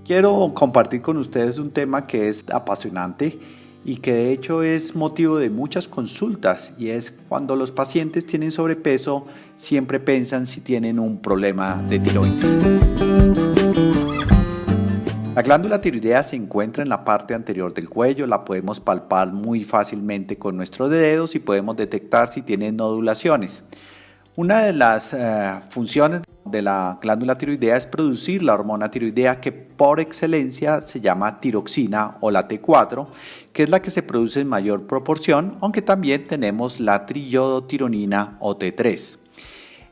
Quiero compartir con ustedes un tema que es apasionante y que de hecho es motivo de muchas consultas, y es cuando los pacientes tienen sobrepeso siempre piensan si tienen un problema de tiroides. La glándula tiroidea se encuentra en la parte anterior del cuello, la podemos palpar muy fácilmente con nuestros dedos y podemos detectar si tiene nodulaciones. Una de las funciones de la glándula tiroidea es producir la hormona tiroidea, que por excelencia se llama tiroxina o la T4, que es la que se produce en mayor proporción, aunque también tenemos la triiodotironina o T3.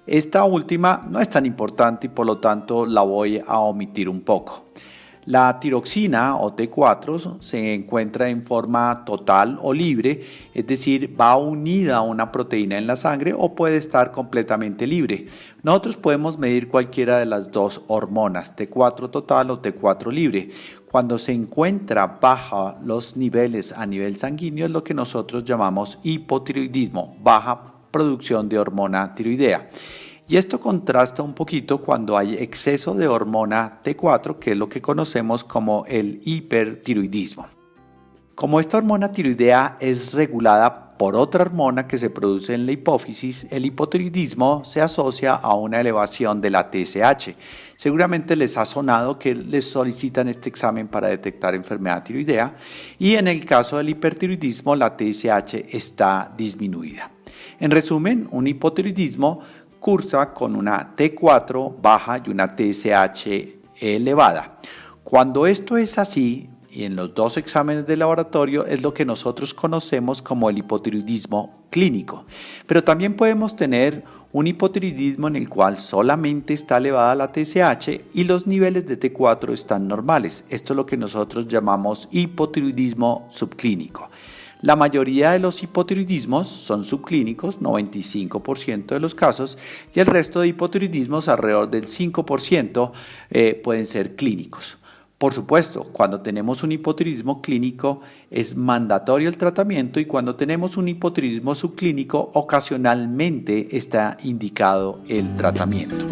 Esta última no es tan importante y por lo tanto la voy a omitir un poco. La tiroxina o T4 se encuentra en forma total o libre, es decir, va unida a una proteína en la sangre o puede estar completamente libre. Nosotros podemos medir cualquiera de las dos hormonas, T4 total o T4 libre. Cuando se encuentra baja los niveles a nivel sanguíneo es lo que nosotros llamamos hipotiroidismo, baja producción de hormona tiroidea. Y esto contrasta un poquito cuando hay exceso de hormona T4, que es lo que conocemos como el hipertiroidismo. Como esta hormona tiroidea es regulada por otra hormona que se produce en la hipófisis, el hipotiroidismo se asocia a una elevación de la TSH. Seguramente les ha sonado que les solicitan este examen para detectar enfermedad tiroidea, y en el caso del hipertiroidismo la TSH está disminuida. En resumen, un hipotiroidismo cursa con una T4 baja y una TSH elevada. Cuando esto es así, y en los dos exámenes de laboratorio, es lo que nosotros conocemos como el hipotiroidismo clínico. Pero también podemos tener un hipotiroidismo en el cual solamente está elevada la TSH y los niveles de T4 están normales. Esto es lo que nosotros llamamos hipotiroidismo subclínico. La mayoría de los hipotiroidismos son subclínicos, 95% de los casos, y el resto de hipotiroidismos, alrededor del 5%, pueden ser clínicos. Por supuesto, cuando tenemos un hipotiroidismo clínico es mandatorio el tratamiento, y cuando tenemos un hipotiroidismo subclínico ocasionalmente está indicado el tratamiento.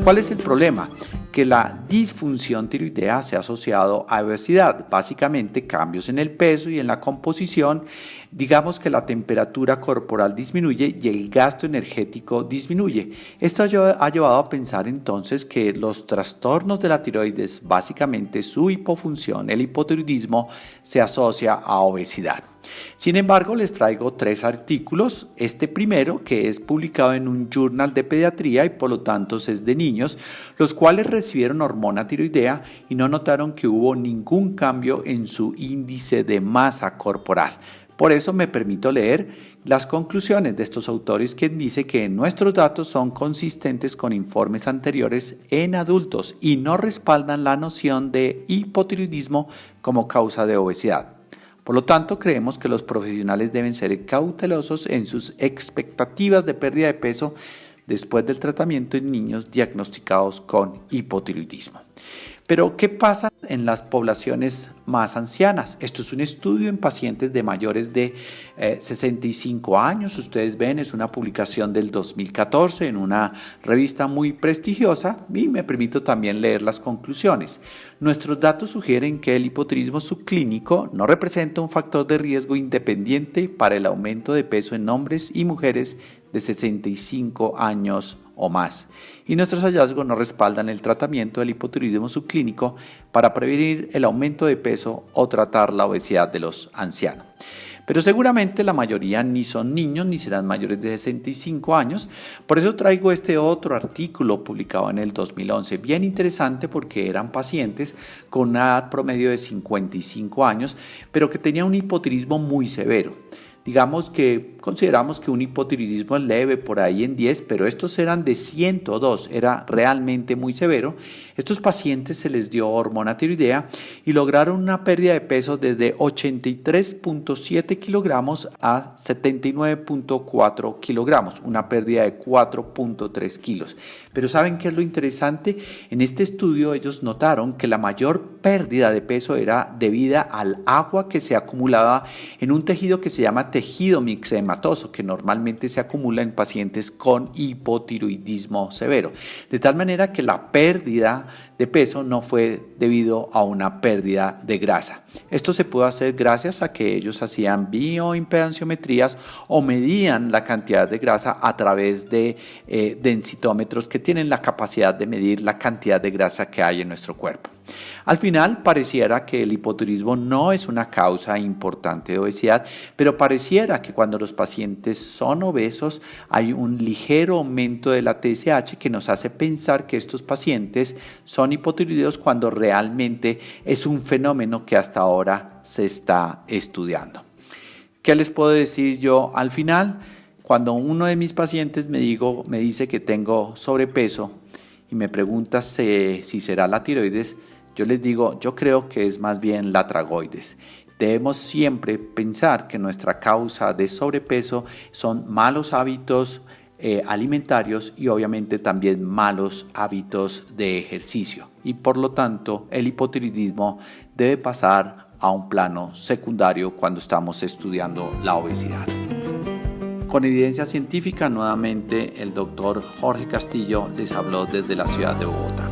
¿Cuál es el problema? Que la disfunción tiroidea se ha asociado a obesidad, básicamente cambios en el peso y en la composición. Digamos que la temperatura corporal disminuye y el gasto energético disminuye. Esto ha llevado a pensar entonces que los trastornos de la tiroides, básicamente su hipofunción, el hipotiroidismo, se asocia a obesidad. Sin embargo, les traigo 3 artículos. Este primero, que es publicado en un journal de pediatría y por lo tanto es de niños, los cuales recibieron hormona tiroidea y no notaron que hubo ningún cambio en su índice de masa corporal. Por eso me permito leer las conclusiones de estos autores, que dice que nuestros datos son consistentes con informes anteriores en adultos y no respaldan la noción de hipotiroidismo como causa de obesidad. Por lo tanto, creemos que los profesionales deben ser cautelosos en sus expectativas de pérdida de peso después del tratamiento en niños diagnosticados con hipotiroidismo. Pero, ¿qué pasa en las poblaciones más ancianas? Esto es un estudio en pacientes de mayores de 65 años. Ustedes ven, es una publicación del 2014 en una revista muy prestigiosa, y me permito también leer las conclusiones. Nuestros datos sugieren que el hipotiroidismo subclínico no representa un factor de riesgo independiente para el aumento de peso en hombres y mujeres de 65 años o más, y nuestros hallazgos no respaldan el tratamiento del hipotiroidismo subclínico para prevenir el aumento de peso o tratar la obesidad de los ancianos. Pero seguramente la mayoría ni son niños ni serán mayores de 65 años, por eso traigo este otro artículo publicado en el 2011, bien interesante porque eran pacientes con una edad promedio de 55 años, pero que tenían un hipotiroidismo muy severo. Digamos que consideramos que un hipotiroidismo es leve, por ahí en 10, pero estos eran de 102, era realmente muy severo. Estos pacientes se les dio hormona tiroidea y lograron una pérdida de peso desde 83.7 kilogramos a 79.4 kilogramos, una pérdida de 4.3 kilos. Pero ¿saben qué es lo interesante? En este estudio ellos notaron que la mayor pérdida de peso era debida al agua que se acumulaba en un tejido que se llama tejido mixematoso que normalmente se acumula en pacientes con hipotiroidismo severo. De tal manera que la pérdida de peso no fue debido a una pérdida de grasa. Esto se pudo hacer gracias a que ellos hacían bioimpedanciometrías o medían la cantidad de grasa a través de densitómetros que tienen la capacidad de medir la cantidad de grasa que hay en nuestro cuerpo. Al final pareciera que el hipotiroidismo no es una causa importante de obesidad, pero pareciera que cuando los pacientes son obesos hay un ligero aumento de la TSH que nos hace pensar que estos pacientes son hipotiroideos cuando realmente es un fenómeno que hasta ahora se está estudiando. ¿Qué les puedo decir yo al final? Cuando uno de mis pacientes me dice que tengo sobrepeso y me pregunta si será la tiroides, yo les digo, yo creo que es más bien la tragoides. Debemos siempre pensar que nuestra causa de sobrepeso son malos hábitos alimentarios y obviamente también malos hábitos de ejercicio. Y por lo tanto, el hipotiroidismo debe pasar a un plano secundario cuando estamos estudiando la obesidad. Con evidencia científica, nuevamente el doctor Jorge Castillo les habló desde la ciudad de Bogotá.